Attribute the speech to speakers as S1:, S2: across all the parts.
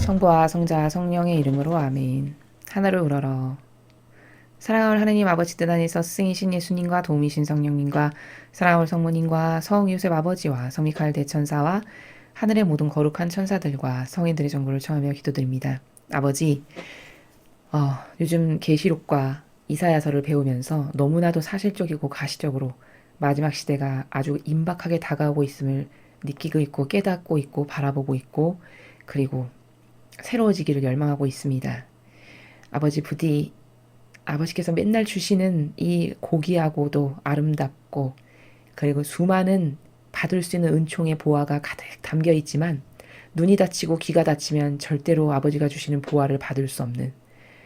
S1: 성부와 성자 성령의 이름으로 아멘. 하늘을 우러러. 사랑하는 하느님 아버지 뜻 안에서 스승이신 예수님과 도우미신 성령님과 사랑하는 성모님과 성 요셉 아버지와 성미카엘 대천사와 하늘의 모든 거룩한 천사들과 성인들의 정보를 청하며 기도드립니다. 아버지, 요즘 계시록과 이사야서를 배우면서 너무나도 사실적이고 가시적으로 마지막 시대가 아주 임박하게 다가오고 있음을 느끼고 있고 깨닫고 있고 바라보고 있고 그리고 새로워지기를 열망하고 있습니다. 아버지 부디 아버지께서 맨날 주시는 이 고귀하고도 아름답고 그리고 수많은 받을 수 있는 은총의 보화가 가득 담겨 있지만 눈이 다치고 귀가 다치면 절대로 아버지가 주시는 보화를 받을 수 없는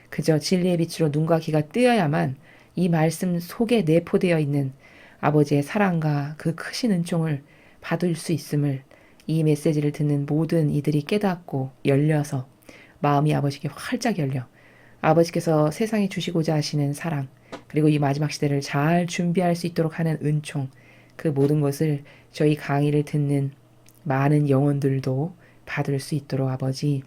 S1: 그저 진리의 빛으로 눈과 귀가 뜨여야만 이 말씀 속에 내포되어 있는 아버지의 사랑과 그 크신 은총을 받을 수 있음을 이 메시지를 듣는 모든 이들이 깨닫고 열려서 마음이 아버지께 활짝 열려 아버지께서 세상에 주시고자 하시는 사랑 그리고 이 마지막 시대를 잘 준비할 수 있도록 하는 은총 그 모든 것을 저희 강의를 듣는 많은 영혼들도 받을 수 있도록 아버지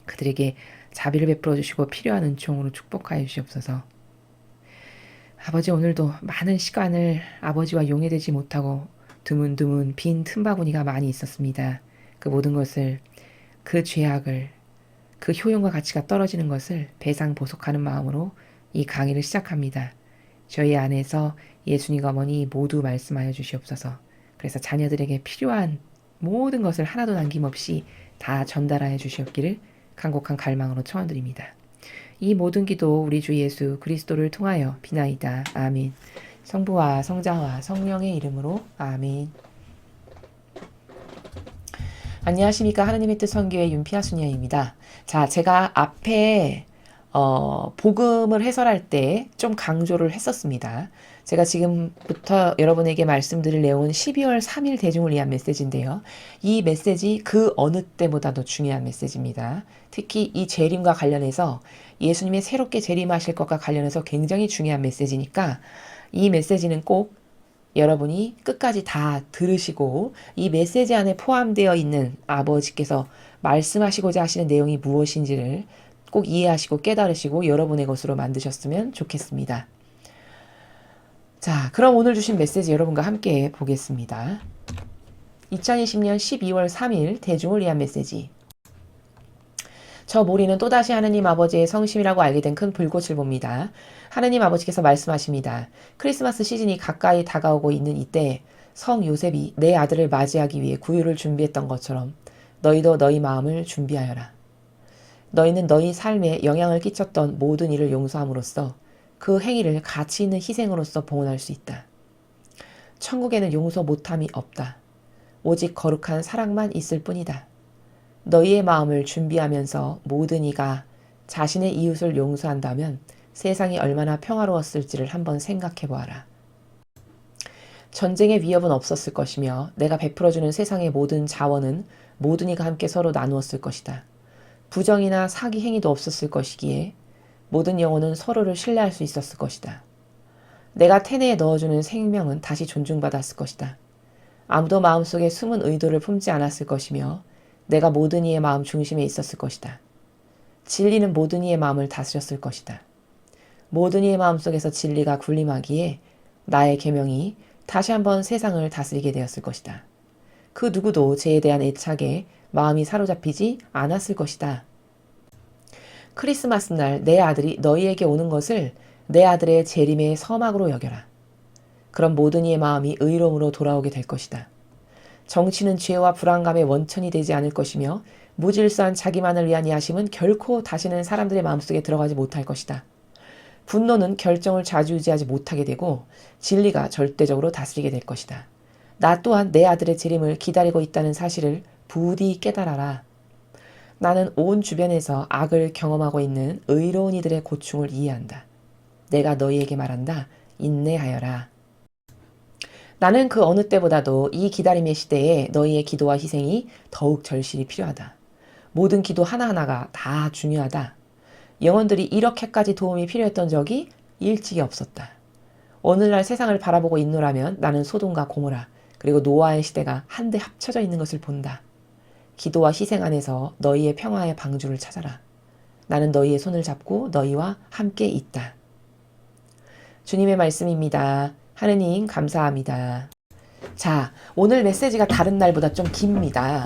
S1: 그들에게 자비를 베풀어 주시고 필요한 은총으로 축복하여 주시옵소서. 아버지 오늘도 많은 시간을 아버지와 용해되지 못하고 드문드문 빈 틈바구니가 많이 있었습니다. 그 모든 것을 그 죄악을 그 효용과 가치가 떨어지는 것을 배상보속하는 마음으로 이 강의를 시작합니다. 저희 안에서 예수님과 어머니 모두 말씀하여 주시옵소서. 그래서 자녀들에게 필요한 모든 것을 하나도 남김없이 다 전달하여 주시옵기를 간곡한 갈망으로 청원드립니다. 이 모든 기도 우리 주 예수 그리스도를 통하여 비나이다. 아멘. 성부와 성자와 성령의 이름으로 아멘. 안녕하십니까. 하느님의 뜻 선교의 윤피아 수녀입니다. 자, 제가 앞에 복음을 해설할 때 좀 강조를 했었습니다. 제가 지금부터 여러분에게 말씀드릴 내용은 12월 3일 대중을 위한 메시지인데요. 이 메시지 그 어느 때보다도 중요한 메시지입니다. 특히 이 재림과 관련해서 예수님이 새롭게 재림하실 것과 관련해서 굉장히 중요한 메시지니까 이 메시지는 꼭 여러분이 끝까지 다 들으시고 이 메시지 안에 포함되어 있는 아버지께서 말씀하시고자 하시는 내용이 무엇인지를 꼭 이해하시고 깨달으시고 여러분의 것으로 만드셨으면 좋겠습니다. 자, 그럼 오늘 주신 메시지 여러분과 함께 보겠습니다. 2020년 12월 3일 대중을 위한 메시지. 저 모리는 또다시 하느님 아버지의 성심이라고 알게 된 큰 불꽃을 봅니다. 하느님 아버지께서 말씀하십니다. 크리스마스 시즌이 가까이 다가오고 있는 이때 성 요셉이 내 아들을 맞이하기 위해 구유를 준비했던 것처럼 너희도 너희 마음을 준비하여라. 너희는 너희 삶에 영향을 끼쳤던 모든 일을 용서함으로써 그 행위를 가치 있는 희생으로서 봉헌할 수 있다. 천국에는 용서 못함이 없다. 오직 거룩한 사랑만 있을 뿐이다. 너희의 마음을 준비하면서 모든 이가 자신의 이웃을 용서한다면 세상이 얼마나 평화로웠을지를 한번 생각해 보아라. 전쟁의 위협은 없었을 것이며 내가 베풀어주는 세상의 모든 자원은 모든 이가 함께 서로 나누었을 것이다. 부정이나 사기 행위도 없었을 것이기에 모든 영혼은 서로를 신뢰할 수 있었을 것이다. 내가 태내에 넣어주는 생명은 다시 존중받았을 것이다. 아무도 마음속에 숨은 의도를 품지 않았을 것이며 내가 모든 이의 마음 중심에 있었을 것이다. 진리는 모든 이의 마음을 다스렸을 것이다. 모든 이의 마음속에서 진리가 군림하기에 나의 계명이 다시 한번 세상을 다스리게 되었을 것이다. 그 누구도 죄에 대한 애착에 마음이 사로잡히지 않았을 것이다. 크리스마스 날 내 아들이 너희에게 오는 것을 내 아들의 재림의 서막으로 여겨라. 그럼 모든 이의 마음이 의로움으로 돌아오게 될 것이다. 정치는 죄와 불안감의 원천이 되지 않을 것이며 무질서한 자기만을 위한 야심은 결코 다시는 사람들의 마음속에 들어가지 못할 것이다. 분노는 결정을 좌지우지하지 못하게 되고 진리가 절대적으로 다스리게 될 것이다. 나 또한 내 아들의 재림을 기다리고 있다는 사실을 부디 깨달아라. 나는 온 주변에서 악을 경험하고 있는 의로운 이들의 고충을 이해한다. 내가 너희에게 말한다. 인내하여라. 나는 그 어느 때보다도 이 기다림의 시대에 너희의 기도와 희생이 더욱 절실히 필요하다. 모든 기도 하나하나가 다 중요하다. 영혼들이 이렇게까지 도움이 필요했던 적이 일찍이 없었다. 오늘날 세상을 바라보고 있노라면 나는 소돔과 고모라 그리고 노아의 시대가 한데 합쳐져 있는 것을 본다. 기도와 희생 안에서 너희의 평화의 방주를 찾아라. 나는 너희의 손을 잡고 너희와 함께 있다. 주님의 말씀입니다. 하느님 감사합니다. 자, 오늘 메시지가 다른 날보다 좀 깁니다.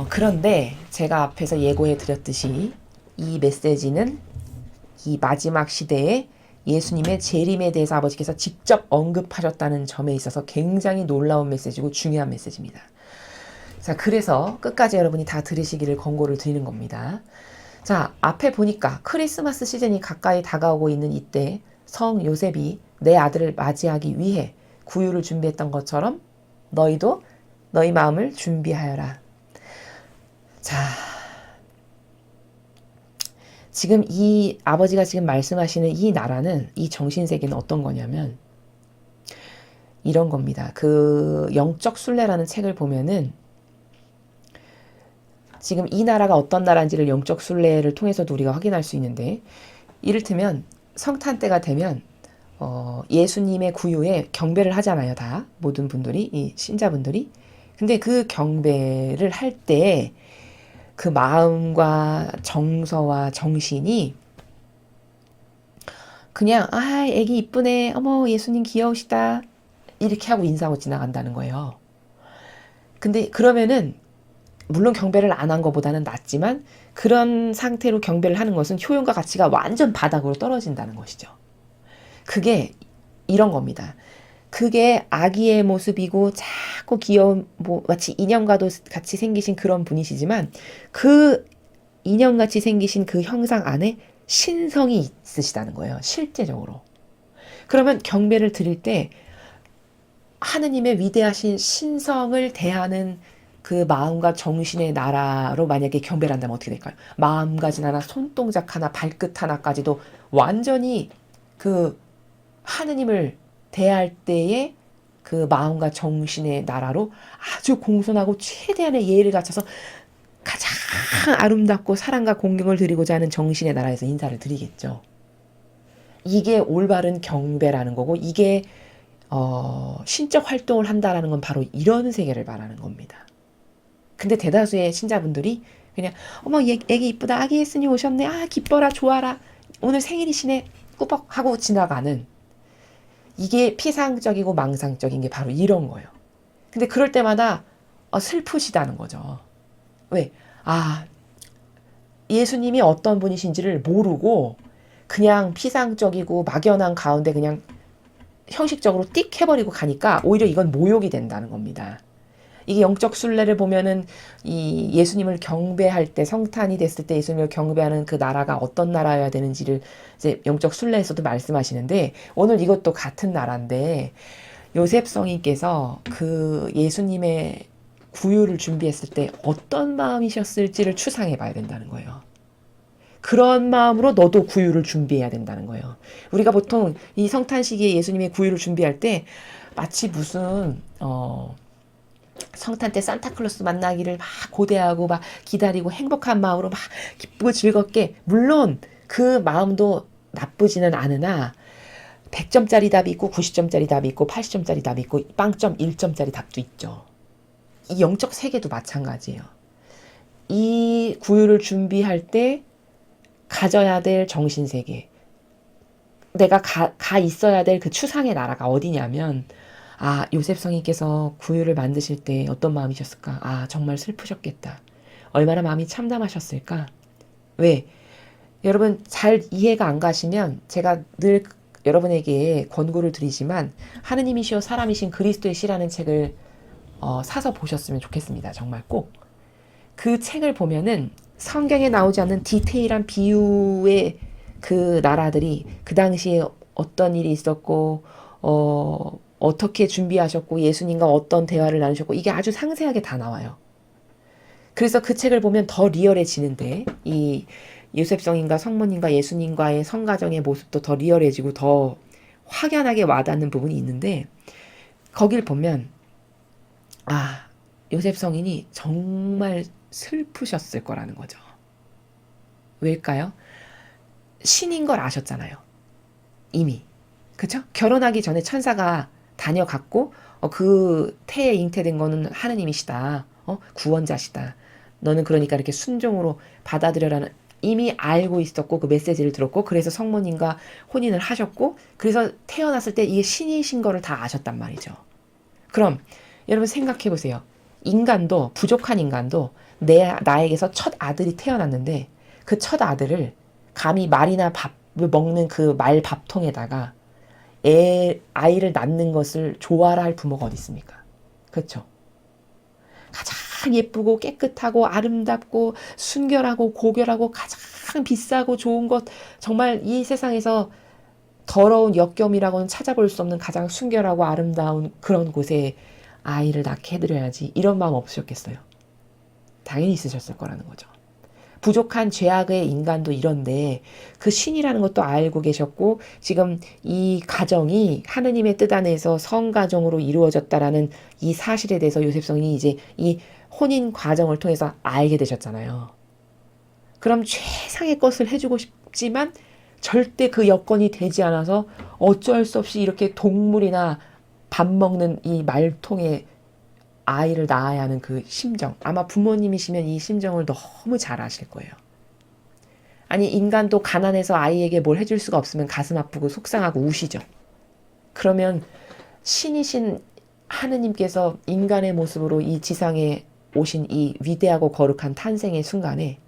S1: 그런데 제가 앞에서 예고해 드렸듯이 이 메시지는 이 마지막 시대에 예수님의 재림에 대해서 아버지께서 직접 언급하셨다는 점에 있어서 굉장히 놀라운 메시지고 중요한 메시지입니다. 자, 그래서 끝까지 여러분이 다 들으시기를 권고를 드리는 겁니다. 자, 앞에 보니까 크리스마스 시즌이 가까이 다가오고 있는 이때 성 요셉이 내 아들을 맞이하기 위해 구유를 준비했던 것처럼 너희도 너희 마음을 준비하여라. 자, 지금 이 아버지가 지금 말씀하시는 이 나라는, 이 정신세계는 어떤 거냐면 이런 겁니다. 그 영적 순례라는 책을 보면은 지금 이 나라가 어떤 나라인지를 영적 순례를 통해서도 우리가 확인할 수 있는데, 이를테면 성탄 때가 되면 예수님의 구유에 경배를 하잖아요. 다 모든 분들이, 이 신자분들이. 근데 그 경배를 할 때 그 마음과 정서와 정신이 그냥 애기 이쁘네, 어머 예수님 귀여우시다 이렇게 하고 인사하고 지나간다는 거예요. 근데 그러면은 물론 경배를 안 한 것보다는 낫지만 그런 상태로 경배를 하는 것은 효용과 가치가 완전 바닥으로 떨어진다는 것이죠. 그게 이런 겁니다. 그게 아기의 모습이고 자꾸 귀여운, 마치 인형과도 같이 생기신 그런 분이시지만 그 인형같이 생기신 그 형상 안에 신성이 있으시다는 거예요. 실제적으로. 그러면 경배를 드릴 때 하느님의 위대하신 신성을 대하는 그 마음과 정신의 나라로 만약에 경배를 한다면 어떻게 될까요? 마음가짐 하나, 손동작 하나, 발끝 하나까지도 완전히 그 하느님을 대할 때의 그 마음과 정신의 나라로 아주 공손하고 최대한의 예의를 갖춰서 가장 아름답고 사랑과 공경을 드리고자 하는 정신의 나라에서 인사를 드리겠죠. 이게 올바른 경배라는 거고, 이게 신적 활동을 한다라는 건 바로 이런 세계를 말하는 겁니다. 근데 대다수의 신자분들이 그냥 어머 애기 이쁘다, 아기 예수님 오셨네, 기뻐라 좋아라, 오늘 생일이시네 꾸벅 하고 지나가는, 이게 피상적이고 망상적인 게 바로 이런 거예요. 근데 그럴 때마다 슬프시다는 거죠. 왜? 예수님이 어떤 분이신지를 모르고 그냥 피상적이고 막연한 가운데 그냥 형식적으로 띡 해버리고 가니까 오히려 이건 모욕이 된다는 겁니다. 이게 영적 순례를 보면은 이 예수님을 경배할 때, 성탄이 됐을 때 예수님을 경배하는 그 나라가 어떤 나라여야 되는지를 이제 영적 순례에서도 말씀하시는데, 오늘 이것도 같은 나라인데 요셉 성인께서 그 예수님의 구유를 준비했을 때 어떤 마음이셨을지를 추상해 봐야 된다는 거예요. 그런 마음으로 너도 구유를 준비해야 된다는 거예요. 우리가 보통 이 성탄 시기에 예수님의 구유를 준비할 때 마치 무슨 성탄 때 산타클로스 만나기를 막 고대하고 막 기다리고 행복한 마음으로 막 기쁘고 즐겁게, 물론 그 마음도 나쁘지는 않으나 100점짜리 답이 있고 90점짜리 답이 있고 80점짜리 답이 있고 빵점 1점짜리 답도 있죠. 이 영적 세계도 마찬가지예요. 이 구유를 준비할 때 가져야 될 정신세계, 내가 가 있어야 될 그 추상의 나라가 어디냐면, 요셉 성인께서 구유를 만드실 때 어떤 마음이셨을까? 정말 슬프셨겠다. 얼마나 마음이 참담하셨을까? 왜? 여러분 잘 이해가 안 가시면 제가 늘 여러분에게 권고를 드리지만 하느님이시여 사람이신 그리스도의 시라는 책을 사서 보셨으면 좋겠습니다. 정말 꼭. 그 책을 보면은 성경에 나오지 않는 디테일한 비유의 그 나라들이 그 당시에 어떤 일이 있었고 어떻게 준비하셨고 예수님과 어떤 대화를 나누셨고, 이게 아주 상세하게 다 나와요. 그래서 그 책을 보면 더 리얼해지는데, 이 요셉 성인과 성모님과 예수님과의 성가정의 모습도 더 리얼해지고 더 확연하게 와닿는 부분이 있는데, 거길 보면 요셉 성인이 정말 슬프셨을 거라는 거죠. 왜일까요? 신인 걸 아셨잖아요. 이미. 그쵸? 결혼하기 전에 천사가 다녀갔고 그 태에 잉태된 거는 하느님이시다. 구원자시다. 너는 그러니까 이렇게 순종으로 받아들여라는 이미 알고 있었고 그 메시지를 들었고 그래서 성모님과 혼인을 하셨고 그래서 태어났을 때 이게 신이신 거를 다 아셨단 말이죠. 그럼 여러분 생각해 보세요. 인간도 부족한 인간도 나에게서 첫 아들이 태어났는데 그 첫 아들을 감히 말이나 밥을 먹는 그 말 밥통에다가 아이를 낳는 것을 좋아라 할 부모가 어디 있습니까? 그렇죠? 가장 예쁘고 깨끗하고 아름답고 순결하고 고결하고 가장 비싸고 좋은 것 정말 이 세상에서 더러운 역겨움이라고는 찾아볼 수 없는 가장 순결하고 아름다운 그런 곳에 아이를 낳게 해드려야지 이런 마음 없으셨겠어요? 당연히 있으셨을 거라는 거죠. 부족한 죄악의 인간도 이런데 그 신이라는 것도 알고 계셨고 지금 이 가정이 하느님의 뜻 안에서 성가정으로 이루어졌다라는 이 사실에 대해서 요셉 성인이 이제 이 혼인 과정을 통해서 알게 되셨잖아요. 그럼 최상의 것을 해주고 싶지만 절대 그 여건이 되지 않아서 어쩔 수 없이 이렇게 동물이나 밥 먹는 이 말통에 아이를 낳아야 하는 그 심정. 아마 부모님이시면 이 심정을 너무 잘 아실 거예요. 아니 인간도 가난해서 아이에게 뭘 해줄 수가 없으면 가슴 아프고 속상하고 우시죠. 그러면 신이신 하느님께서 인간의 모습으로 이 지상에 오신 이 위대하고 거룩한 탄생의 순간에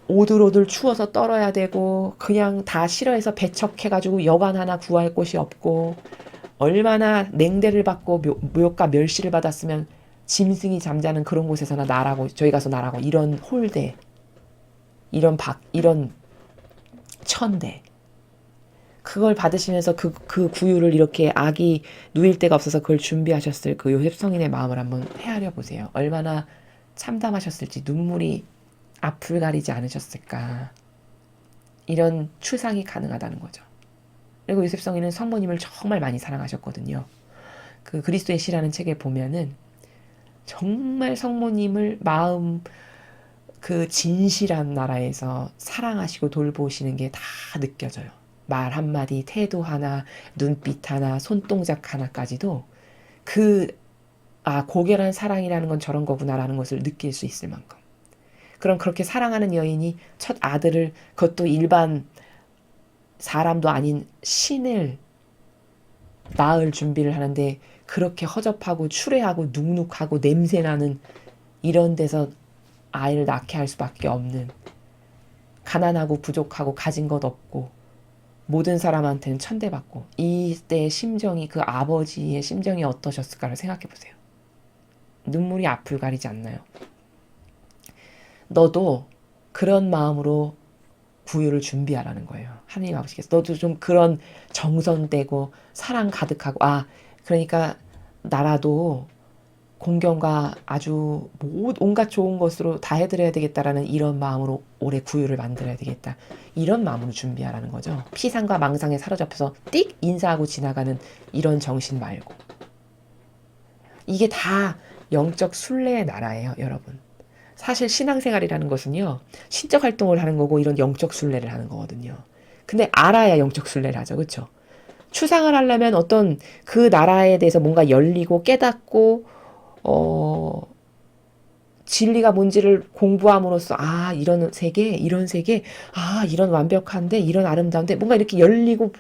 S1: 오들오들 추워서 떨어야 되고 그냥 다 싫어해서 배척해가지고 여관 하나 구할 곳이 없고 얼마나 냉대를 받고 모욕과 멸시를 받았으면 짐승이 잠자는 그런 곳에서나 저희 가서 나라고 이런 홀대 이런 천대 그걸 받으시면서 그 구유를 이렇게 아기 누일 데가 없어서 그걸 준비하셨을 그 요셉 성인의 마음을 한번 헤아려 보세요. 얼마나 참담하셨을지 눈물이 앞을 가리지 않으셨을까. 이런 추상이 가능하다는 거죠. 그리고 요셉 성인은 성모님을 정말 많이 사랑하셨거든요. 그 그리스도의 시라는 책에 보면은 정말 성모님을 마음 그 진실한 나라에서 사랑하시고 돌보시는 게 다 느껴져요. 말 한마디, 태도 하나, 눈빛 하나, 손동작 하나까지도 고결한 사랑이라는 건 저런 거구나라는 것을 느낄 수 있을 만큼. 그럼 그렇게 사랑하는 여인이 첫 아들을 그것도 일반 사람도 아닌 신을 낳을 준비를 하는데 그렇게 허접하고 추레하고 눅눅하고 냄새나는 이런 데서 아이를 낳게 할 수밖에 없는 가난하고 부족하고 가진 것 없고 모든 사람한테는 천대받고 이때의 심정이 그 아버지의 심정이 어떠셨을까를 생각해 보세요. 눈물이 앞을 가리지 않나요? 너도 그런 마음으로 구유를 준비하라는 거예요. 하느님 아버지께서 너도 좀 그런 정성되고 사랑 가득하고 그러니까 나라도 공경과 아주 온갖 좋은 것으로 다 해드려야 되겠다라는 이런 마음으로 올해 구유를 만들어야 되겠다. 이런 마음으로 준비하라는 거죠. 피상과 망상에 사로잡혀서 띡 인사하고 지나가는 이런 정신 말고. 이게 다 영적 순례의 나라예요, 여러분. 사실 신앙생활이라는 것은요. 신적 활동을 하는 거고 이런 영적 순례를 하는 거거든요. 근데 알아야 영적 순례를 하죠. 그렇죠? 추상을 하려면 어떤 그 나라에 대해서 뭔가 열리고 깨닫고 진리가 뭔지를 공부함으로써 이런 세계, 이런 이런 완벽한데, 이런 아름다운데 뭔가 이렇게 열리고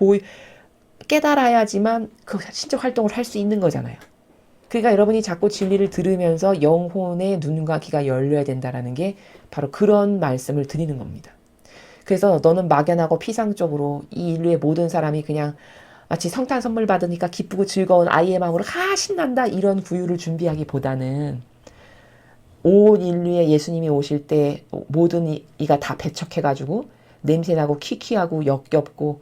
S1: 깨달아야지만 그 신적 활동을 할 수 있는 거잖아요. 그러니까 여러분이 자꾸 진리를 들으면서 영혼의 눈과 귀가 열려야 된다라는 게 바로 그런 말씀을 드리는 겁니다. 그래서 너는 막연하고 피상적으로 이 인류의 모든 사람이 그냥 마치 성탄 선물 받으니까 기쁘고 즐거운 아이의 마음으로 신난다 이런 구유를 준비하기보다는 온 인류에 예수님이 오실 때 모든 이가 다 배척해가지고 냄새나고 키키하고 역겹고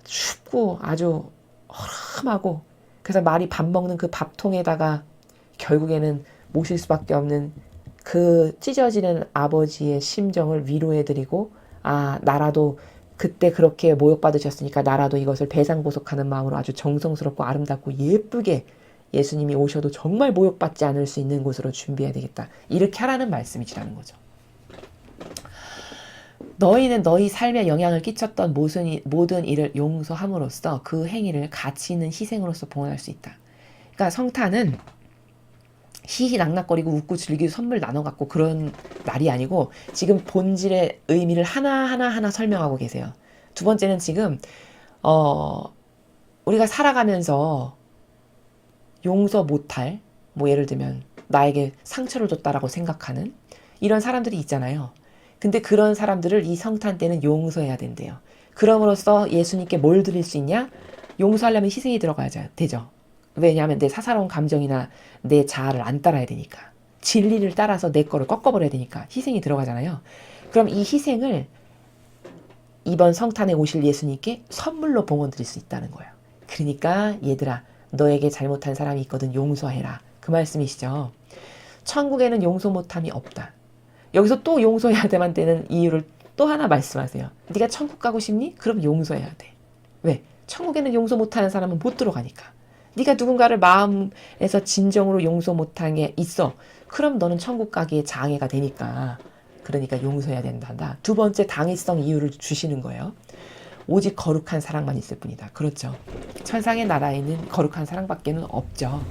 S1: 춥고 아주 허름하고 그래서 말이 밥 먹는 그 밥통에다가 결국에는 모실 수밖에 없는 그 찢어지는 아버지의 심정을 위로해드리고 나라도 그때 그렇게 모욕받으셨으니까 나라도 이것을 배상보속하는 마음으로 아주 정성스럽고 아름답고 예쁘게 예수님이 오셔도 정말 모욕받지 않을 수 있는 곳으로 준비해야 되겠다. 이렇게 하라는 말씀이시라는 거죠. 너희는 너희 삶에 영향을 끼쳤던 모든 일을 용서함으로써 그 행위를 가치 있는 희생으로서 봉헌할 수 있다. 그러니까 성탄은 희희낙낙거리고 웃고 즐기고 선물 나눠갖고 그런 날이 아니고 지금 본질의 의미를 하나하나 설명하고 계세요. 두 번째는 지금 우리가 살아가면서 용서 못할, 뭐 예를 들면 나에게 상처를 줬다라고 생각하는 이런 사람들이 있잖아요. 근데 그런 사람들을 이 성탄 때는 용서해야 된대요. 그럼으로써 예수님께 뭘 드릴 수 있냐? 용서하려면 희생이 들어가야 되죠. 왜냐하면 내 사사로운 감정이나 내 자아를 안 따라야 되니까. 진리를 따라서 내 거를 꺾어버려야 되니까 희생이 들어가잖아요. 그럼 이 희생을 이번 성탄에 오실 예수님께 선물로 봉헌 드릴 수 있다는 거예요. 그러니까 얘들아, 너에게 잘못한 사람이 있거든 용서해라. 그 말씀이시죠. 천국에는 용서 못함이 없다. 여기서 또 용서해야 되는 이유를 또 하나 말씀하세요. 네가 천국 가고 싶니? 그럼 용서해야 돼. 왜? 천국에는 용서 못하는 사람은 못 들어가니까. 네가 누군가를 마음에서 진정으로 용서 못한 게 있어. 그럼 너는 천국 가기에 장애가 되니까. 그러니까 용서해야 된다. 두 번째 당위성 이유를 주시는 거예요. 오직 거룩한 사랑만 있을 뿐이다. 그렇죠. 천상의 나라에는 거룩한 사랑밖에는 없죠.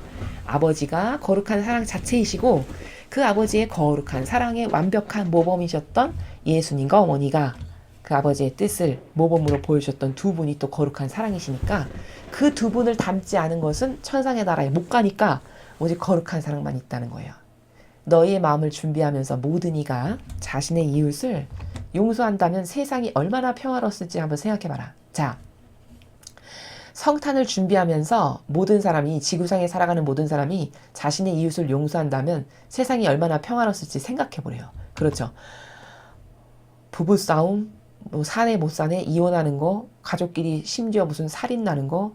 S1: 아버지가 거룩한 사랑 자체이시고 그 아버지의 거룩한 사랑의 완벽한 모범이셨던 예수님과 어머니가 그 아버지의 뜻을 모범으로 보여주셨던 두 분이 또 거룩한 사랑이시니까 그 두 분을 닮지 않은 것은 천상의 나라에 못 가니까 오직 거룩한 사랑만 있다는 거예요. 너희의 마음을 준비하면서 모든 이가 자신의 이웃을 용서한다면 세상이 얼마나 평화로웠을지 한번 생각해봐라. 자, 성탄을 준비하면서 모든 사람이, 지구상에 살아가는 모든 사람이 자신의 이웃을 용서한다면 세상이 얼마나 평화로웠을지 생각해보래요. 그렇죠. 부부싸움, 뭐 사내 못 사내, 이혼하는 거, 가족끼리 심지어 무슨 살인 나는 거,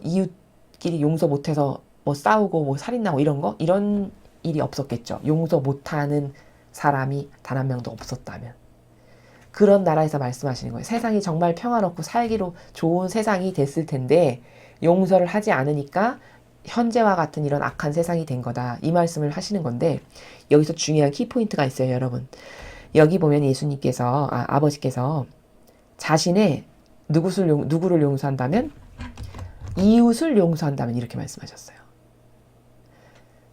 S1: 이웃끼리 용서 못해서 뭐 싸우고 뭐 살인 나고 이런 거, 이런 일이 없었겠죠. 용서 못하는 사람이 단 한 명도 없었다면. 그런 나라에서 말씀하시는 거예요. 세상이 정말 평화롭고 살기로 좋은 세상이 됐을 텐데 용서를 하지 않으니까 현재와 같은 이런 악한 세상이 된 거다. 이 말씀을 하시는 건데 여기서 중요한 키포인트가 있어요, 여러분. 여기 보면 예수님께서, 아버지께서 자신의 누구를 용서한다면? 이웃을 용서한다면 이렇게 말씀하셨어요.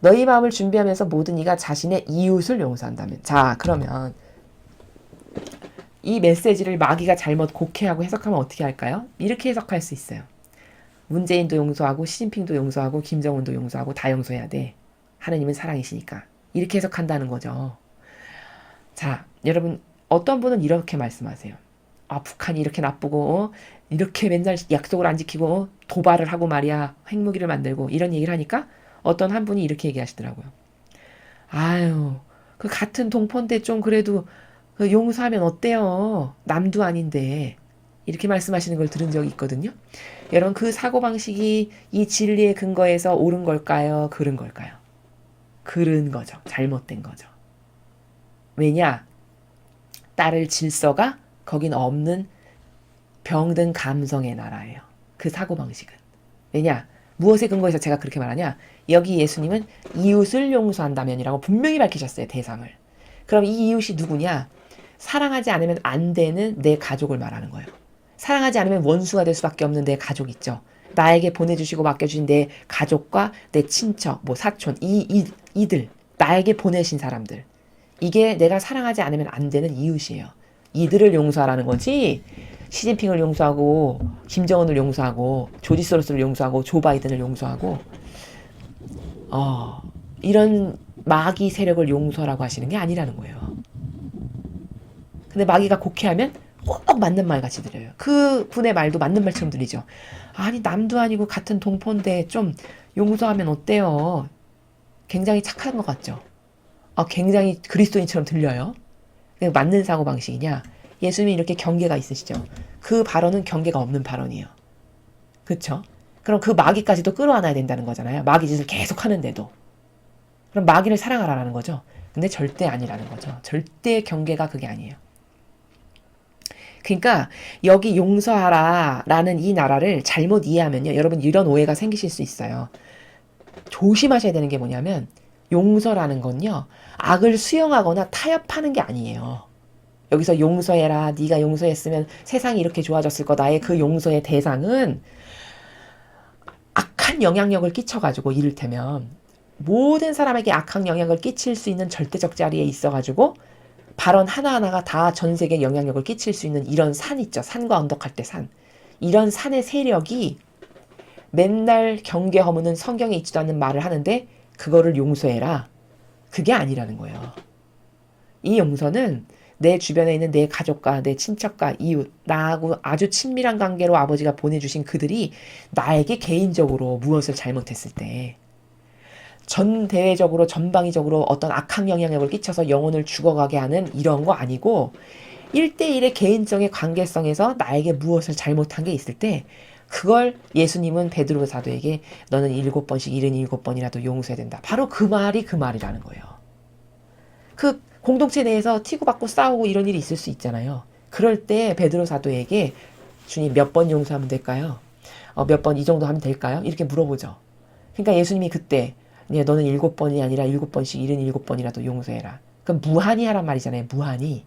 S1: 너희 마음을 준비하면서 모든 이가 자신의 이웃을 용서한다면. 자, 그러면 이 메시지를 마귀가 잘못 곡해하고 해석하면 어떻게 할까요? 이렇게 해석할 수 있어요. 문재인도 용서하고 시진핑도 용서하고 김정은도 용서하고 다 용서해야 돼. 하느님은 사랑이시니까. 이렇게 해석한다는 거죠. 자, 여러분 어떤 분은 이렇게 말씀하세요. 북한이 이렇게 나쁘고 이렇게 맨날 약속을 안 지키고 도발을 하고 말이야. 핵무기를 만들고 이런 얘기를 하니까 어떤 한 분이 이렇게 얘기하시더라고요. 아유, 그 같은 동포인데 좀 그래도 용서하면 어때요? 남도 아닌데. 이렇게 말씀하시는 걸 들은 적이 있거든요. 여러분 그 사고방식이 이 진리의 근거에서 옳은 걸까요? 그른 걸까요? 그른 거죠. 잘못된 거죠. 왜냐? 따를 질서가 거긴 없는 병든 감성의 나라예요. 그 사고방식은. 왜냐? 무엇에 근거해서 제가 그렇게 말하냐? 여기 예수님은 이웃을 용서한다면이라고 분명히 밝히셨어요. 대상을. 그럼 이 이웃이 누구냐? 사랑하지 않으면 안 되는 내 가족을 말하는 거예요. 사랑하지 않으면 원수가 될 수밖에 없는 내 가족 있죠. 나에게 보내주시고 맡겨주신 내 가족과 내 친척, 뭐 사촌, 이들, 나에게 보내신 사람들. 이게 내가 사랑하지 않으면 안 되는 이웃이에요. 이들을 용서하라는 거지. 시진핑을 용서하고 김정은을 용서하고 조지 소로스를 용서하고 조 바이든을 용서하고 이런 마귀 세력을 용서라고 하시는 게 아니라는 거예요. 근데 마귀가 곡해하면 꼭 맞는 말 같이 들려요. 그 분의 말도 맞는 말처럼 들리죠. 아니 남도 아니고 같은 동포인데 좀 용서하면 어때요? 굉장히 착한 것 같죠. 굉장히 그리스도인처럼 들려요. 맞는 사고방식이냐? 예수님이 이렇게 경계가 있으시죠. 그 발언은 경계가 없는 발언이에요. 그렇죠? 그럼 그 마귀까지도 끌어안아야 된다는 거잖아요. 마귀 짓을 계속 하는데도. 그럼 마귀를 사랑하라는 거죠. 근데 절대 아니라는 거죠. 절대 경계가 그게 아니에요. 그러니까 여기 용서하라라는 이 나라를 잘못 이해하면요. 여러분 이런 오해가 생기실 수 있어요. 조심하셔야 되는 게 뭐냐면 용서라는 건요. 악을 수용하거나 타협하는 게 아니에요. 여기서 용서해라. 네가 용서했으면 세상이 이렇게 좋아졌을 거다의 그 용서의 대상은 악한 영향력을 끼쳐가지고 이를테면
S2: 모든 사람에게 악한 영향을 끼칠 수 있는 절대적 자리에 있어가지고 발언 하나하나가 다 전 세계에 영향력을 끼칠 수 있는 이런 산 있죠. 산과 언덕할 때 산. 이런 산의 세력이 맨날 경계 허무는 성경에 있지도 않는 말을 하는데 그거를 용서해라. 그게 아니라는 거예요. 이 용서는 내 주변에 있는 내 가족과 내 친척과 이웃, 나하고 아주 친밀한 관계로 아버지가 보내주신 그들이 나에게 개인적으로 무엇을 잘못했을 때 전 대외적으로 전방위적으로 어떤 악한 영향력을 끼쳐서 영혼을 죽어가게 하는 이런 거 아니고 1대1의 개인적인 관계성에서 나에게 무엇을 잘못한 게 있을 때 그걸 예수님은 베드로 사도에게 너는 7번씩 77번이라도 용서해야 된다. 바로 그 말이 그 말이라는 거예요. 그 공동체 내에서 튀고받고 싸우고 이런 일이 있을 수 있잖아요. 그럴 때 베드로 사도에게 주님 몇 번 용서하면 될까요? 몇 번 이 정도 하면 될까요? 이렇게 물어보죠. 그러니까 예수님이 그때 너는 7번이 아니라 7번씩 77번이라도 용서해라. 그럼 무한히 하란 말이잖아요. 무한히.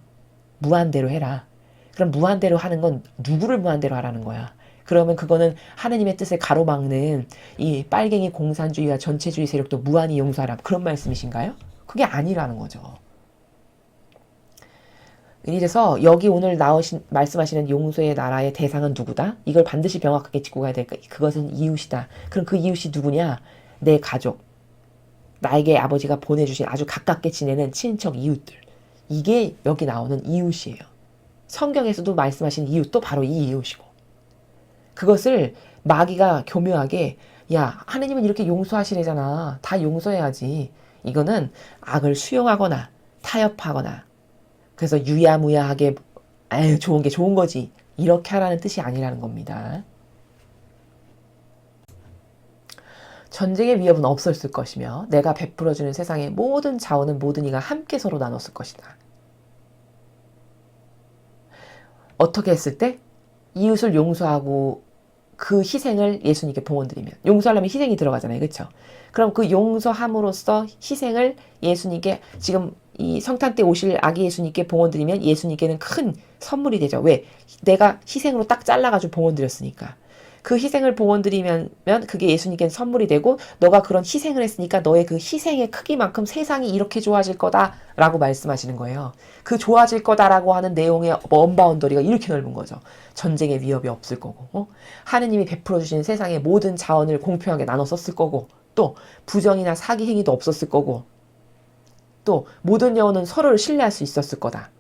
S2: 무한대로 해라. 그럼 무한대로 하는 건 누구를 무한대로 하라는 거야. 그러면 그거는 하느님의 뜻을 가로막는 이 빨갱이 공산주의와 전체주의 세력도 무한히 용서하라. 그런 말씀이신가요? 그게 아니라는 거죠. 이래서 여기 오늘 말씀하시는 용서의 나라의 대상은 누구다? 이걸 반드시 명확하게 짚고 가야 될까? 그것은 이웃이다. 그럼 그 이웃이 누구냐? 내 가족. 나에게 아버지가 보내주신 아주 가깝게 지내는 친척 이웃들. 이게 여기 나오는 이웃이에요. 성경에서도 말씀하신 이웃도 바로 이 이웃이고. 그것을 마귀가 교묘하게 야 하느님은 이렇게 용서하시래잖아. 다 용서해야지. 이거는 악을 수용하거나 타협하거나 그래서 유야무야하게 아유 좋은 게 좋은 거지. 이렇게 하라는 뜻이 아니라는 겁니다. 전쟁의 위협은 없었을 것이며 내가 베풀어주는 세상의 모든 자원은 모든 이가 함께 서로 나눴을 것이다. 어떻게 했을 때? 이웃을 용서하고 그 희생을 예수님께 봉헌드리면 용서하려면 희생이 들어가잖아요. 그렇죠? 그럼 그 용서함으로써 희생을 예수님께 지금 이 성탄 때 오실 아기 예수님께 봉헌드리면 예수님께는 큰 선물이 되죠. 왜? 내가 희생으로 딱 잘라가지고 봉헌드렸으니까. 그 희생을 봉헌드리면 그게 예수님께는 선물이 되고 너가 그런 희생을 했으니까 너의 그 희생의 크기만큼 세상이 이렇게 좋아질 거다라고 말씀하시는 거예요. 그 좋아질 거다라고 하는 내용의 언바운더리가 이렇게 넓은 거죠. 전쟁의 위협이 없을 거고 하느님이 베풀어 주신 세상의 모든 자원을 공평하게 나눠 썼을 거고 또 부정이나 사기 행위도 없었을 거고 또 모든 영혼은 서로를 신뢰할 수 있었을 거다.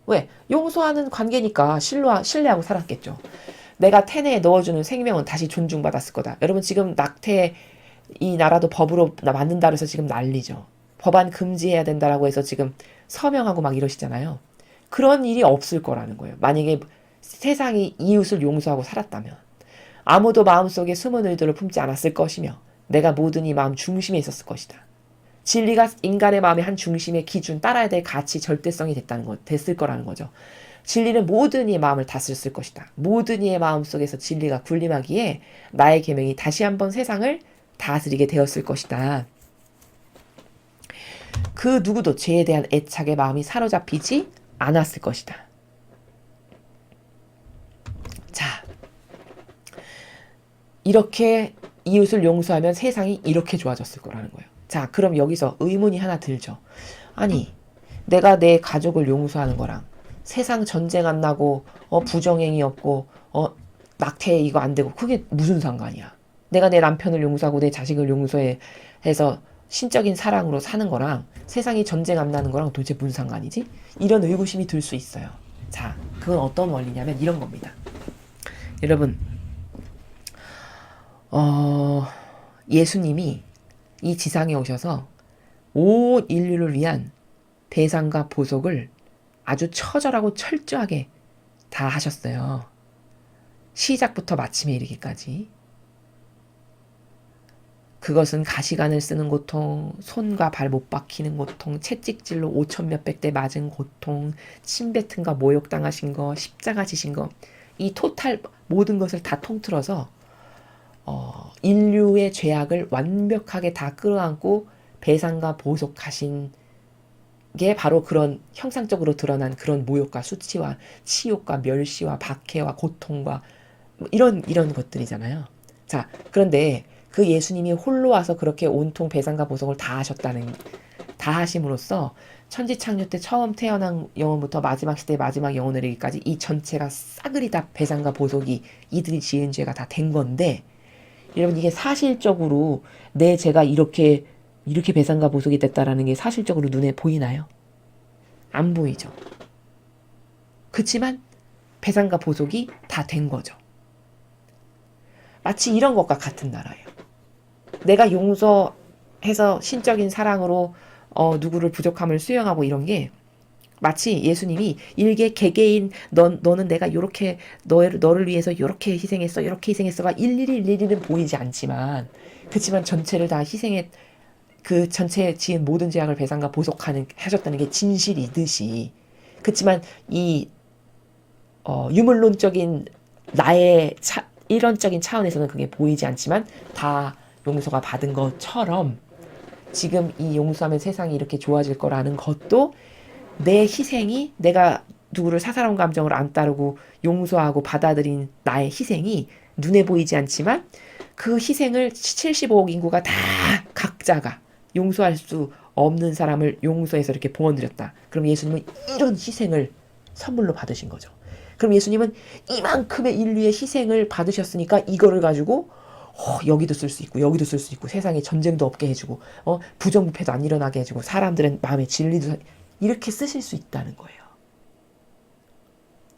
S2: 왜? 용서하는 관계니까 신뢰하고 살았겠죠. 내가 태내에 넣어주는 생명은 다시 존중받았을 거다. 여러분 지금 낙태 이 나라도 법으로 맞는다 그래서 지금 난리죠. 법안 금지해야 된다라고 해서 지금 서명하고 막 이러시잖아요. 그런 일이 없을 거라는 거예요. 만약에 세상이 이웃을 용서하고 살았다면 아무도 마음속에 숨은 의도를 품지 않았을 것이며 내가 모든 이 마음 중심에 있었을 것이다. 진리가 인간의 마음의 한 중심의 기준 따라야 될 가치 절대성이 됐을 거라는 거죠. 진리는 모든 이의 마음을 다스렸을 것이다. 모든 이의 마음 속에서 진리가 군림하기에 나의 계명이 다시 한번 세상을 다스리게 되었을 것이다. 그 누구도 죄에 대한 애착의 마음이 사로잡히지 않았을 것이다. 자, 이렇게 이웃을 용서하면 세상이 이렇게 좋아졌을 거라는 거예요. 자, 그럼 여기서 의문이 하나 들죠. 아니, 내가 내 가족을 용서하는 거랑 세상 전쟁 안 나고 부정행위 없고 낙태 이거 안 되고 그게 무슨 상관이야. 내가 내 남편을 용서하고 내 자식을 용서해서 신적인 사랑으로 사는 거랑 세상이 전쟁 안 나는 거랑 도대체 무슨 상관이지? 이런 의구심이 들 수 있어요. 자, 그건 어떤 원리냐면 이런 겁니다. 여러분 예수님이 이 지상에 오셔서 온 인류를 위한 배상과 보속을 아주 처절하고 철저하게 다 하셨어요. 시작부터 마침에 이르기까지. 그것은 가시관을 쓰는 고통, 손과 발 못 박히는 고통, 채찍질로 5천 몇백 대 맞은 고통, 침뱉음과 모욕당하신 거, 십자가 지신 거, 이 토탈 모든 것을 다 통틀어서 인류의 죄악을 완벽하게 다 끌어안고 배상과 보속하신 게 바로 그런 형상적으로 드러난 그런 모욕과 수치와 치욕과 멸시와 박해와 고통과 이런 것들이잖아요. 자, 그런데 그 예수님이 홀로 와서 그렇게 온통 배상과 보속을 다 하심으로써 천지창조 때 처음 태어난 영혼부터 마지막 시대의 마지막 영혼을 이르기까지 이 전체가 싸그리 다 배상과 보속이 이들이 지은 죄가 다 된 건데, 여러분 이게 사실적으로 내 죄가 이렇게 배상과 보속이 됐다라는 게 사실적으로 눈에 보이나요? 안 보이죠. 그치만 배상과 보속이 다 된 거죠. 마치 이런 것과 같은 나라예요. 내가 용서해서 신적인 사랑으로 누구를 부족함을 수용하고 이런 게 마치 예수님이 일개 개개인 너는 내가 요렇게 너를 위해서 요렇게 희생했어가 일일이는 보이지 않지만, 그치만 전체를 다 희생해 그 전체에 지은 모든 죄악을 배상과 하셨다는 게 진실이듯이, 그치만 이 유물론적인 나의 일원적인 차원에서는 그게 보이지 않지만 다 용서가 받은 것처럼, 지금 이 용서하면 세상이 이렇게 좋아질 거라는 것도 내 희생이, 내가 누구를 사사로운 감정을 안 따르고 용서하고 받아들인 나의 희생이 눈에 보이지 않지만 그 희생을 75억 인구가 다 각자가 용서할 수 없는 사람을 용서해서 이렇게 봉헌드렸다. 그럼 예수님은 이런 희생을 선물로 받으신 거죠. 그럼 예수님은 이만큼의 인류의 희생을 받으셨으니까 이거를 가지고 여기도 쓸 수 있고 여기도 쓸 수 있고 세상에 전쟁도 없게 해주고 부정부패도 안 일어나게 해주고 사람들은 마음에 진리도 이렇게 쓰실 수 있다는 거예요.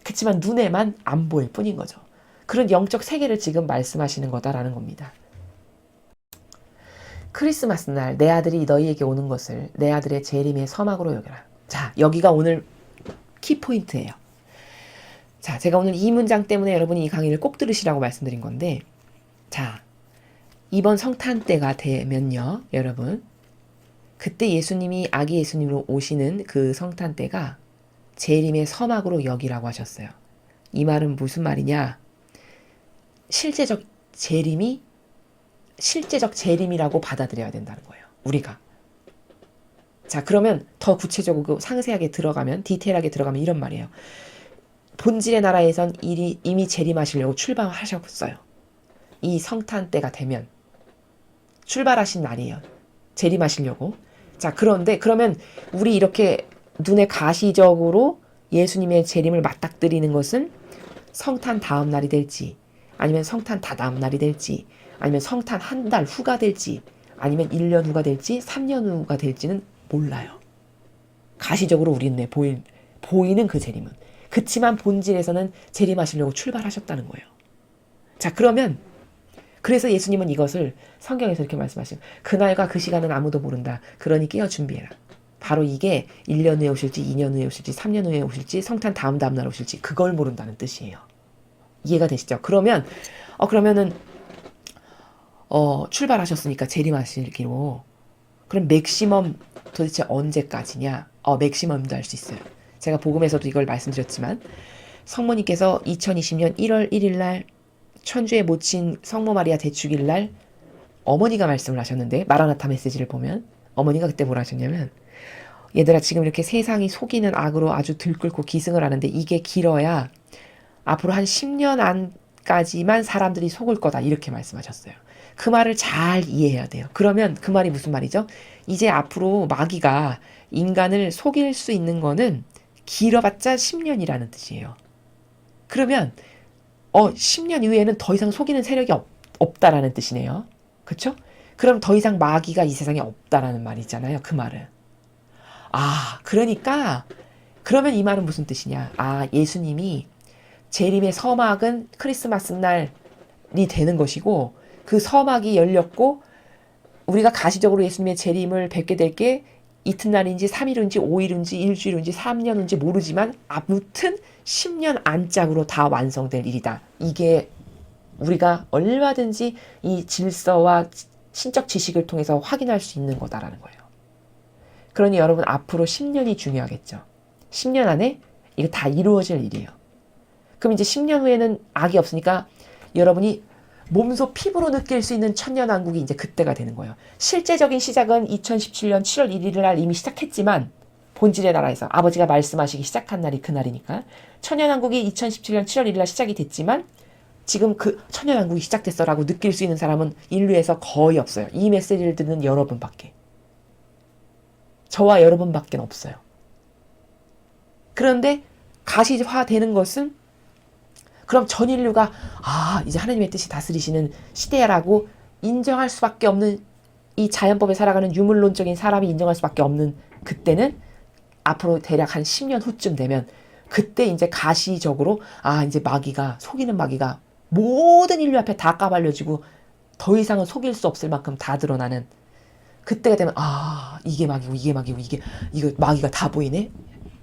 S2: 그렇지만 눈에만 안 보일 뿐인 거죠. 그런 영적 세계를 지금 말씀하시는 거다라는 겁니다. 크리스마스 날 내 아들이 너희에게 오는 것을 내 아들의 재림의 서막으로 여겨라. 자, 여기가 오늘 키포인트예요. 자, 제가 오늘 이 문장 때문에 여러분이 이 강의를 꼭 들으시라고 말씀드린 건데, 자, 이번 성탄 때가 되면요, 여러분, 그때 예수님이 아기 예수님으로 오시는 그 성탄 때가 재림의 서막으로 여기라고 하셨어요. 이 말은 무슨 말이냐? 실제적 재림이라고 받아들여야 된다는 거예요, 우리가. 자, 그러면 더 구체적으로 상세하게 들어가면, 디테일하게 들어가면 이런 말이에요. 본질의 나라에선 이미 재림하시려고 출발하셨어요. 이 성탄 때가 되면 출발하신 날이에요. 재림하시려고. 자, 그러면 우리 이렇게 눈에 가시적으로 예수님의 재림을 맞닥뜨리는 것은 성탄 다음 날이 될지, 아니면 성탄 다 다음 날이 될지, 아니면 성탄 한 달 후가 될지, 아니면 1년 후가 될지, 3년 후가 될지는 몰라요. 가시적으로 우리 눈에 보이는 그 재림은. 그치만 본질에서는 재림하시려고 출발하셨다는 거예요. 자, 그래서 예수님은 이것을 성경에서 이렇게 말씀하시죠. 그날과 그 시간은 아무도 모른다. 그러니 깨어 준비해라. 바로 이게 1년 후에 오실지, 2년 후에 오실지, 3년 후에 오실지, 성탄 다음 날 오실지 그걸 모른다는 뜻이에요. 이해가 되시죠? 그러면은 출발하셨으니까 재림하시기로. 그럼 맥시멈 도대체 언제까지냐? 맥시멈도 할 수 있어요. 제가 복음에서도 이걸 말씀드렸지만, 성모님께서 2020년 1월 1일 날 천주의 모친 성모 마리아 대축일 날 어머니가 말씀을 하셨는데, 마라나타 메시지를 보면 어머니가 그때 뭐라 하셨냐면, 얘들아, 지금 이렇게 세상이 속이는 악으로 아주 들끓고 기승을 하는데 이게 길어야 앞으로 한 10년 안까지만 사람들이 속을 거다, 이렇게 말씀하셨어요. 그 말을 잘 이해해야 돼요. 그러면 그 말이 무슨 말이죠? 이제 앞으로 마귀가 인간을 속일 수 있는 거는 길어봤자 10년이라는 뜻이에요. 그러면 10년 이후에는 더 이상 속이는 세력이 없다라는 뜻이네요. 그렇죠? 그럼 더 이상 마귀가 이 세상에 없다라는 말이잖아요, 그 말은. 그러니까 그러면 이 말은 무슨 뜻이냐? 예수님이 재림의 서막은 크리스마스 날이 되는 것이고, 그 서막이 열렸고 우리가 가시적으로 예수님의 재림을 뵙게 될 게 이튿날인지 3일인지 5일인지 일주일인지 3년 후인지 모르지만 아무튼 10년 안짝으로 다 완성될 일이다. 이게 우리가 얼마든지 이 질서와 신적 지식을 통해서 확인할 수 있는 거다라는 거예요. 그러니 여러분, 앞으로 10년이 중요하겠죠. 10년 안에 이거 다 이루어질 일이에요. 그럼 이제 10년 후에는 악이 없으니까 여러분이 몸소 피부로 느낄 수 있는 천년왕국이 이제 그때가 되는 거예요. 실제적인 시작은 2017년 7월 1일 날 이미 시작했지만, 본질의 나라에서 아버지가 말씀하시기 시작한 날이 그날이니까 천년왕국이 2017년 7월 1일 날 시작이 됐지만, 지금 그 천년왕국이 시작됐어라고 느낄 수 있는 사람은 인류에서 거의 없어요. 이 메시지를 듣는 여러분밖에. 저와 여러분밖에 없어요. 그런데 가시화되는 것은 그럼 전 인류가 이제 하나님의 뜻이 다스리시는 시대라고 인정할 수밖에 없는, 이 자연법에 살아가는 유물론적인 사람이 인정할 수밖에 없는 그때는 앞으로 대략 한 10년 후쯤 되면, 그때 이제 가시적으로 이제 마귀가, 속이는 마귀가 모든 인류 앞에 다 까발려지고 더 이상은 속일 수 없을 만큼 다 드러나는 그때가 되면 이게 마귀고 이거 마귀가 다 보이네.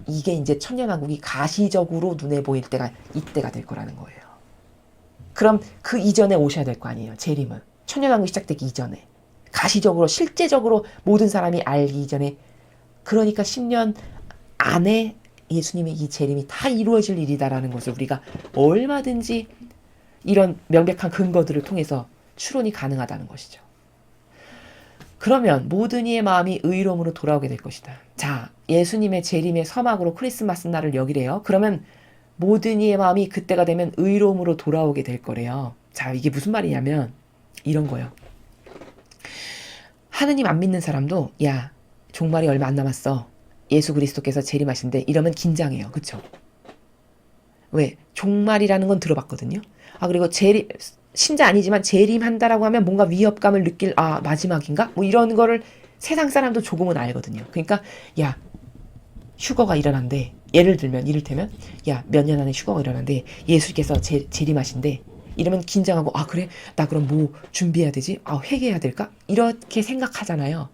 S2: 이게 이제 천년왕국이 가시적으로 눈에 보일 때가 이때가 될 거라는 거예요. 그럼 그 이전에 오셔야 될 거 아니에요. 재림은 천년왕국이 시작되기 이전에, 가시적으로 실제적으로 모든 사람이 알기 이전에, 그러니까 10년 안에 예수님의 이 재림이 다 이루어질 일이다라는 것을 우리가 얼마든지 이런 명백한 근거들을 통해서 추론이 가능하다는 것이죠. 그러면 모든 이의 마음이 의로움으로 돌아오게 될 것이다. 자, 예수님의 재림의 서막으로 크리스마스 날을 여기래요. 그러면 모든 이의 마음이 그때가 되면 의로움으로 돌아오게 될 거래요. 자, 이게 무슨 말이냐면 이런 거예요. 하느님 안 믿는 사람도 야, 종말이 얼마 안 남았어. 예수 그리스도께서 재림하신대. 이러면 긴장해요. 그쵸? 왜? 종말이라는 건 들어봤거든요. 그리고 신자 아니지만 재림한다라고 하면 뭔가 위협감을 느낄, 마지막인가? 뭐 이런 거를 세상 사람도 조금은 알거든요. 그러니까 야, 휴거가 일어난대. 예를 들면 이를테면 야, 몇 년 안에 휴거가 일어난대. 예수께서 재림하신대. 이러면 긴장하고 그래? 나 그럼 뭐 준비해야 되지? 회개해야 될까? 이렇게 생각하잖아요.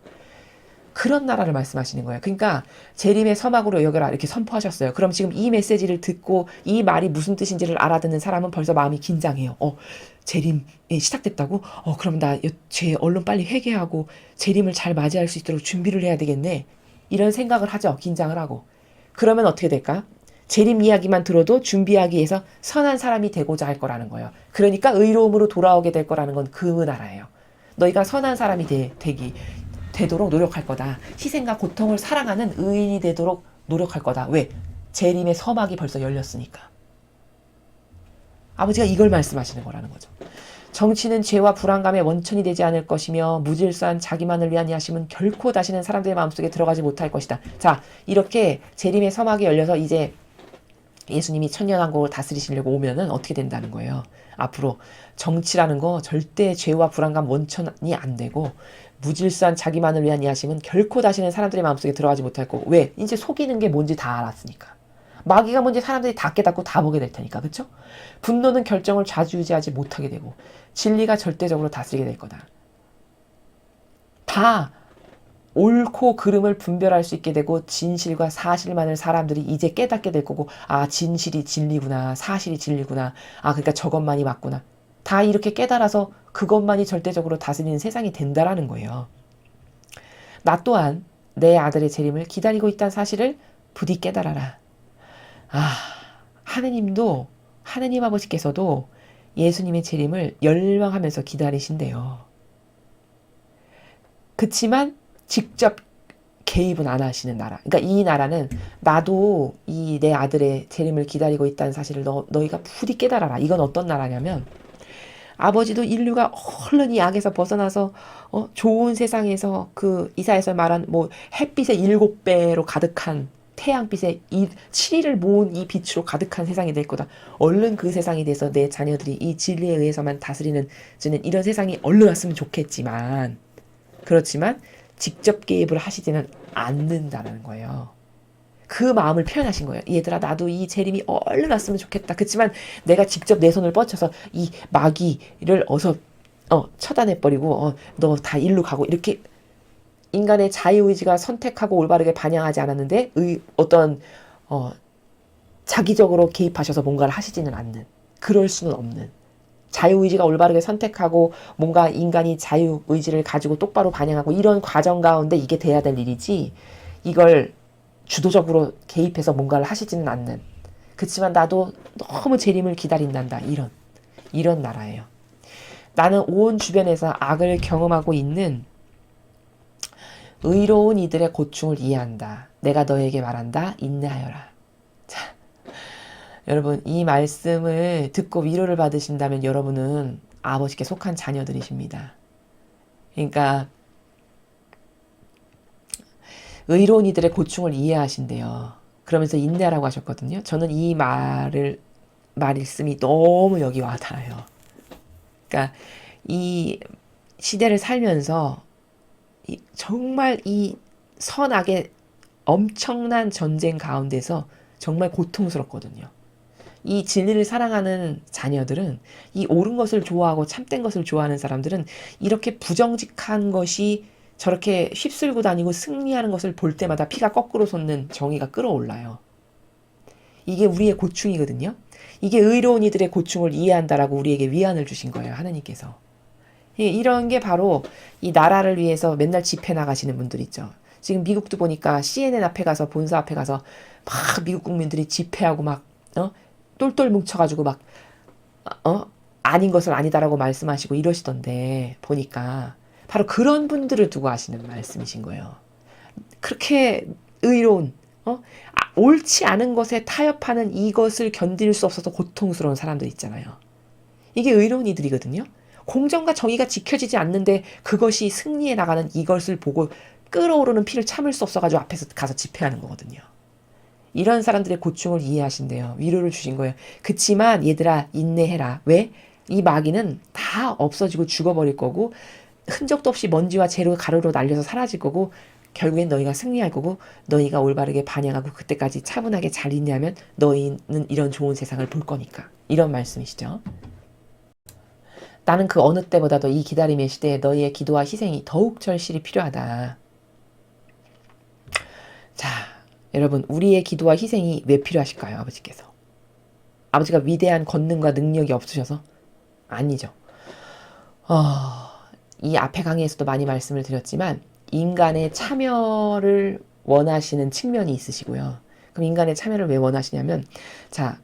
S2: 그런 나라를 말씀하시는 거예요. 그러니까 재림의 서막으로 여겨라 이렇게 선포하셨어요. 그럼 지금 이 메시지를 듣고 이 말이 무슨 뜻인지를 알아듣는 사람은 벌써 마음이 긴장해요. 재림이 시작됐다고? 그럼 나 죄 얼른 빨리 회개하고 재림을 잘 맞이할 수 있도록 준비를 해야 되겠네. 이런 생각을 하죠. 긴장을 하고. 그러면 어떻게 될까? 재림 이야기만 들어도 준비하기 위해서 선한 사람이 되고자 할 거라는 거예요. 그러니까 의로움으로 돌아오게 될 거라는 건 그 나라예요. 너희가 선한 사람이 되도록 노력할 거다. 희생과 고통을 사랑하는 의인이 되도록 노력할 거다. 왜? 재림의 서막이 벌써 열렸으니까. 아버지가 이걸 말씀하시는 거라는 거죠. 정치는 죄와 불안감의 원천이 되지 않을 것이며 무질서한 자기만을 위한 야심은 결코 다시는 사람들의 마음속에 들어가지 못할 것이다. 자, 이렇게 재림의 서막이 열려서 이제 예수님이 천년왕국을 다스리시려고 오면은 어떻게 된다는 거예요. 앞으로 정치라는 거 절대 죄와 불안감 원천이 안 되고 무질서한 자기만을 위한 야심은 결코 다시는 사람들의 마음속에 들어가지 못할 거고. 왜? 이제 속이는 게 뭔지 다 알았으니까. 마귀가 뭔지 사람들이 다 깨닫고 다 보게 될 테니까. 그쵸? 분노는 결정을 좌지우지하지 못하게 되고 진리가 절대적으로 다스리게 될 거다. 다 옳고 그름을 분별할 수 있게 되고 진실과 사실만을 사람들이 이제 깨닫게 될 거고 진실이 진리구나. 사실이 진리구나. 그러니까 저것만이 맞구나. 다 이렇게 깨달아서 그것만이 절대적으로 다스리는 세상이 된다라는 거예요. 나 또한 내 아들의 재림을 기다리고 있다는 사실을 부디 깨달아라. 하느님 아버지께서도 예수님의 재림을 열망하면서 기다리신대요. 그치만 직접 개입은 안 하시는 나라. 그러니까 이 나라는 나도 이 내 아들의 재림을 기다리고 있다는 사실을 너희가 부디 깨달아라. 이건 어떤 나라냐면 아버지도 인류가 얼른 이 악에서 벗어나서 좋은 세상에서 그 이사야서 말한 햇빛의 7배로 가득한 태양빛의 7일을 모은 이 빛으로 가득한 세상이 될 거다. 얼른 그 세상이 돼서 내 자녀들이 이 진리에 의해서만 다스리는 이런 세상이 얼른 왔으면 좋겠지만, 그렇지만 직접 개입을 하시지는 않는다는 거예요. 그 마음을 표현하신 거예요. 얘들아, 나도 이 재림이 얼른 왔으면 좋겠다. 그렇지만 내가 직접 내 손을 뻗쳐서 이 마귀를 어서 처단해버리고 너 다 일로 가고, 이렇게 인간의 자유의지가 선택하고 올바르게 반영하지 않았는데 어떤 자기적으로 개입하셔서 뭔가를 하시지는 않는, 그럴 수는 없는, 자유의지가 올바르게 선택하고 뭔가 인간이 자유의지를 가지고 똑바로 반영하고 이런 과정 가운데 이게 돼야 될 일이지, 이걸 주도적으로 개입해서 뭔가를 하시지는 않는, 그렇지만 나도 너무 재림을 기다린단다, 이런 나라예요. 나는 온 주변에서 악을 경험하고 있는 의로운 이들의 고충을 이해한다. 내가 너에게 말한다. 인내하여라. 자, 여러분, 이 말씀을 듣고 위로를 받으신다면 여러분은 아버지께 속한 자녀들이십니다. 그러니까 의로운 이들의 고충을 이해하신대요. 그러면서 인내하라고 하셨거든요. 저는 이 말씀이 너무 여기 와닿아요. 그러니까 이 시대를 살면서 정말 이 선악의 엄청난 전쟁 가운데서 정말 고통스럽거든요. 이 진리를 사랑하는 자녀들은, 이 옳은 것을 좋아하고 참된 것을 좋아하는 사람들은 이렇게 부정직한 것이 저렇게 휩쓸고 다니고 승리하는 것을 볼 때마다 피가 거꾸로 솟는 정의가 끌어올라요. 이게 우리의 고충이거든요. 이게 의로운 이들의 고충을 이해한다라고 우리에게 위안을 주신 거예요. 하느님께서. 이런 게 바로 이 나라를 위해서 맨날 집회 나가시는 분들 있죠. 지금 미국도 보니까 CNN 앞에 가서, 본사 앞에 가서 막 미국 국민들이 집회하고 막 똘똘 뭉쳐가지고 막 아닌 것을 아니다라고 말씀하시고 이러시던데, 보니까 바로 그런 분들을 두고 하시는 말씀이신 거예요. 그렇게 의로운 옳지 않은 것에 타협하는, 이것을 견딜 수 없어서 고통스러운 사람들 있잖아요. 이게 의로운 이들이거든요. 공정과 정의가 지켜지지 않는데 그것이 승리해 나가는 이것을 보고 끓어오르는 피를 참을 수 없어가지고 앞에서 가서 집회하는 거거든요. 이런 사람들의 고충을 이해하신대요. 위로를 주신 거예요. 그치만 얘들아, 인내해라. 왜? 이 마귀는 다 없어지고 죽어버릴 거고, 흔적도 없이 먼지와 재로 가루로 날려서 사라질 거고, 결국엔 너희가 승리할 거고, 너희가 올바르게 반영하고 그때까지 차분하게 잘 인내하면 너희는 이런 좋은 세상을 볼 거니까. 이런 말씀이시죠. 나는 그 어느 때보다도 이 기다림의 시대에 너희의 기도와 희생이 더욱 절실히 필요하다. 자, 여러분, 우리의 기도와 희생이 왜 필요하실까요? 아버지께서. 아버지가 위대한 권능과 능력이 없으셔서? 아니죠. 이 앞에 강의에서도 많이 말씀을 드렸지만 인간의 참여를 원하시는 측면이 있으시고요. 그럼 인간의 참여를 왜 원하시냐면, 자,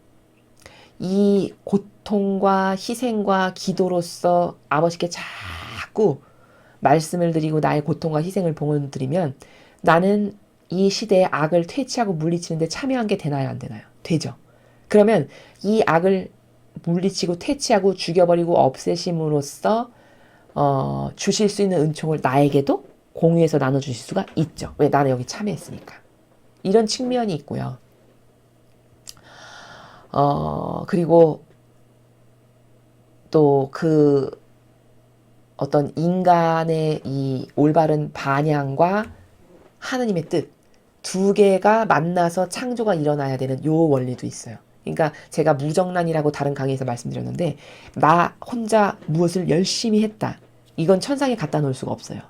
S2: 이 고통과 희생과 기도로서 아버지께 자꾸 말씀을 드리고 나의 고통과 희생을 봉헌드리면 나는 이 시대의 악을 퇴치하고 물리치는데 참여한 게 되나요? 안 되나요? 되죠. 그러면 이 악을 물리치고 퇴치하고 죽여버리고 없애심으로써 주실 수 있는 은총을 나에게도 공유해서 나눠주실 수가 있죠. 왜? 나는 여기 참여했으니까. 이런 측면이 있고요. 그리고 또 그 어떤 인간의 이 올바른 반향과 하느님의 뜻, 두 개가 만나서 창조가 일어나야 되는 요 원리도 있어요. 그러니까 제가 무정란이라고 다른 강의에서 말씀드렸는데, 나 혼자 무엇을 열심히 했다, 이건 천상에 갖다 놓을 수가 없어요.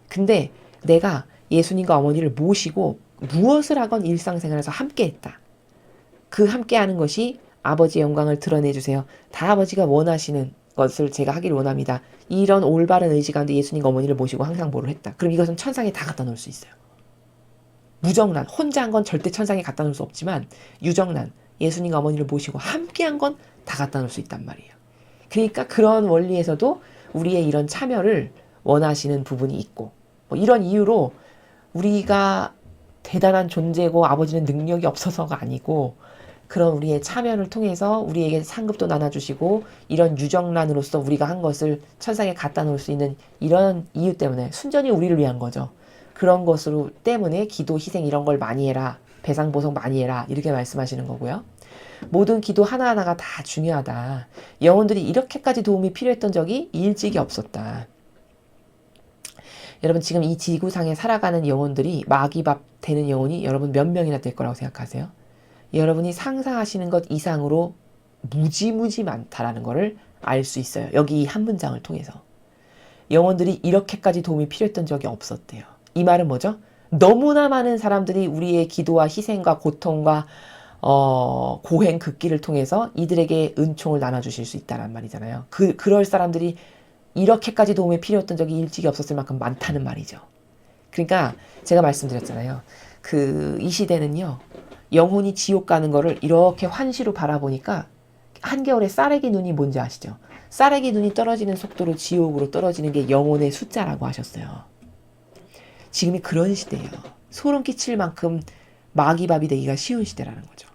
S2: 근데 내가 예수님과 어머니를 모시고 무엇을 하건 일상생활에서 함께 했다, 그 함께 하는 것이 아버지의 영광을 드러내주세요, 다 아버지가 원하시는 것을 제가 하기를 원합니다, 이런 올바른 의지 가운데 예수님과 어머니를 모시고 항상 뭐를 했다, 그럼 이것은 천상에 다 갖다 놓을 수 있어요. 무정란, 혼자 한 건 절대 천상에 갖다 놓을 수 없지만, 유정란, 예수님과 어머니를 모시고 함께 한 건 다 갖다 놓을 수 있단 말이에요. 그러니까 그런 원리에서도 우리의 이런 참여를 원하시는 부분이 있고, 뭐 이런 이유로 우리가 대단한 존재고 아버지는 능력이 없어서가 아니고, 그런 우리의 참여를 통해서 우리에게 상급도 나눠주시고, 이런 유정란으로서 우리가 한 것을 천상에 갖다 놓을 수 있는 이런 이유 때문에, 순전히 우리를 위한 거죠. 그런 것으로 때문에 기도, 희생 이런 걸 많이 해라, 배상 보석 많이 해라, 이렇게 말씀하시는 거고요. 모든 기도 하나하나가 다 중요하다. 영혼들이 이렇게까지 도움이 필요했던 적이 일찍이 없었다. 여러분, 지금 이 지구상에 살아가는 영혼들이, 마귀밥 되는 영혼이 여러분 몇 명이나 될 거라고 생각하세요? 여러분이 상상하시는 것 이상으로 무지무지 많다라는 것을 알 수 있어요. 여기 한 문장을 통해서. 영혼들이 이렇게까지 도움이 필요했던 적이 없었대요. 이 말은 뭐죠? 너무나 많은 사람들이 우리의 기도와 희생과 고통과 고행 극기를 통해서 이들에게 은총을 나눠주실 수 있다는 말이잖아요. 그럴 사람들이 이렇게까지 도움이 필요했던 적이 일찍이 없었을 만큼 많다는 말이죠. 그러니까 제가 말씀드렸잖아요. 이 시대는요, 영혼이 지옥 가는 거를 이렇게 환시로 바라보니까, 한겨울에 쌀애기 눈이 뭔지 아시죠? 쌀애기 눈이 떨어지는 속도로 지옥으로 떨어지는 게 영혼의 숫자라고 하셨어요. 지금이 그런 시대예요. 소름 끼칠 만큼 마귀밥이 되기가 쉬운 시대라는 거죠.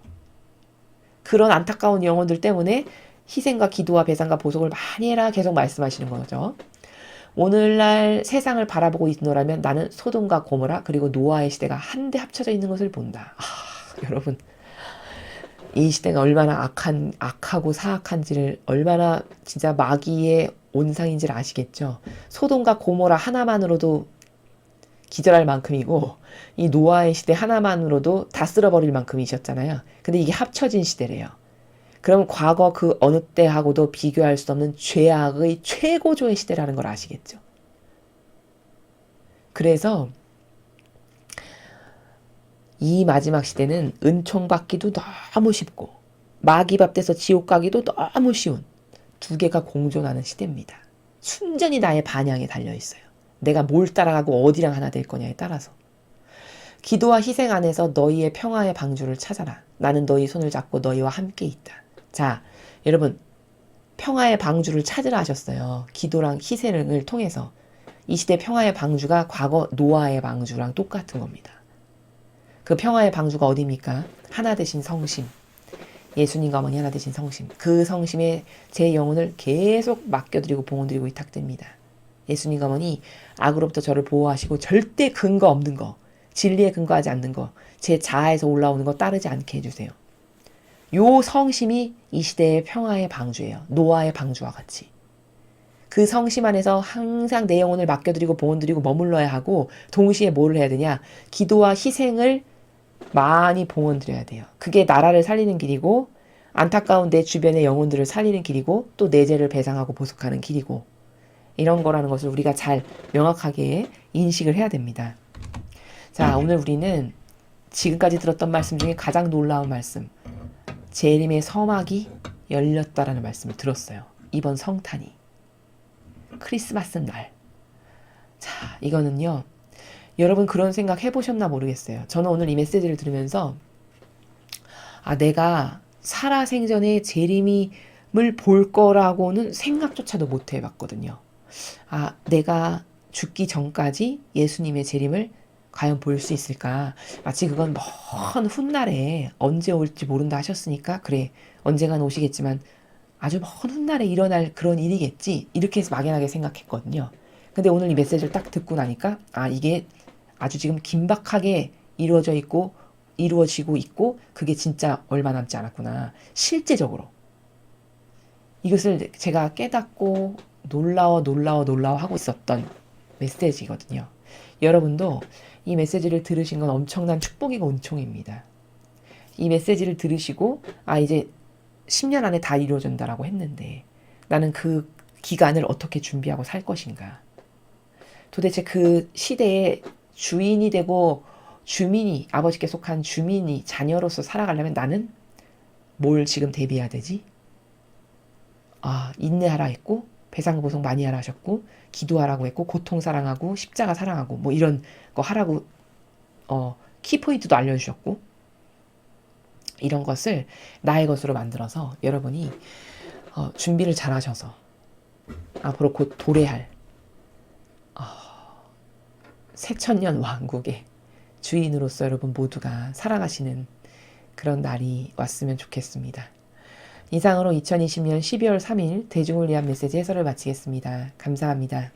S2: 그런 안타까운 영혼들 때문에 희생과 기도와 배상과 보속을 많이 해라 계속 말씀하시는 거죠. 오늘날 세상을 바라보고 있노라면 나는 소돔과 고모라 그리고 노아의 시대가 한데 합쳐져 있는 것을 본다. 여러분 이 시대가 얼마나 악하고 사악한지를 얼마나 진짜 마귀의 온상인지를 아시겠죠. 소돔과 고모라 하나만으로도 기절할 만큼이고 이 노아의 시대 하나만으로도 다 쓸어버릴 만큼이셨잖아요. 근데 이게 합쳐진 시대래요. 그럼 과거 그 어느 때하고도 비교할 수 없는 죄악의 최고조의 시대라는 걸 아시겠죠. 그래서 이 마지막 시대는 은총 받기도 너무 쉽고 마귀밥 돼서 지옥 가기도 너무 쉬운 두 개가 공존하는 시대입니다. 순전히 나의 반향에 달려있어요. 내가 뭘 따라가고 어디랑 하나 될 거냐에 따라서. 기도와 희생 안에서 너희의 평화의 방주를 찾아라. 나는 너희 손을 잡고 너희와 함께 있다. 자, 여러분 평화의 방주를 찾으라 하셨어요. 기도랑 희생을 통해서. 이 시대 평화의 방주가 과거 노아의 방주랑 똑같은 겁니다. 그 평화의 방주가 어디입니까? 하나 되신 성심. 예수님과 어머니 하나 되신 성심. 그 성심에 제 영혼을 계속 맡겨드리고 봉헌드리고 위탁됩니다. 예수님과 어머니 악으로부터 저를 보호하시고 절대 근거 없는 거, 진리에 근거하지 않는 거, 제 자아에서 올라오는 거 따르지 않게 해주세요. 요 성심이 이 시대의 평화의 방주예요. 노아의 방주와 같이. 그 성심 안에서 항상 내 영혼을 맡겨드리고 봉헌드리고 머물러야 하고 동시에 뭐를 해야 되냐? 기도와 희생을 많이 봉헌드려야 돼요. 그게 나라를 살리는 길이고 안타까운 내 주변의 영혼들을 살리는 길이고 또 내 죄를 배상하고 보속하는 길이고 이런 거라는 것을 우리가 잘 명확하게 인식을 해야 됩니다. 자, 오늘 우리는 지금까지 들었던 말씀 중에 가장 놀라운 말씀 재림의 서막이 열렸다라는 말씀을 들었어요. 이번 성탄이 크리스마스 날. 자, 이거는요. 여러분 그런 생각 해보셨나 모르겠어요. 저는 오늘 이 메시지를 들으면서 내가 살아생전에 재림을 볼 거라고는 생각조차도 못 해봤거든요. 내가 죽기 전까지 예수님의 재림을 과연 볼 수 있을까? 마치 그건 먼 훗날에 언제 올지 모른다 하셨으니까 그래 언젠간 오시겠지만 아주 먼 훗날에 일어날 그런 일이겠지 이렇게 해서 막연하게 생각했거든요. 근데 오늘 이 메시지를 딱 듣고 나니까 이게 아주 지금 긴박하게 이루어지고 있고 그게 진짜 얼마 남지 않았구나. 실제적으로 이것을 제가 깨닫고 놀라워 하고 있었던 메시지거든요. 여러분도 이 메시지를 들으신 건 엄청난 축복이고 은총입니다. 이 메시지를 들으시고 이제 10년 안에 다 이루어진다라고 했는데 나는 그 기간을 어떻게 준비하고 살 것인가. 도대체 그 시대의 주인이 되고 주민이 아버지께 속한 주민이 자녀로서 살아가려면 나는 뭘 지금 대비해야 되지? 인내하라 했고 배상보속 많이 하라 하셨고 기도하라고 했고 고통 사랑하고 십자가 사랑하고 뭐 이런 거 하라고 키포인트도 알려주셨고 이런 것을 나의 것으로 만들어서 여러분이 준비를 잘 하셔서 앞으로 곧 도래할 새천년 왕국의 주인으로서 여러분 모두가 살아가시는 그런 날이 왔으면 좋겠습니다. 이상으로 2020년 12월 3일 대중을 위한 메시지 해설을 마치겠습니다. 감사합니다.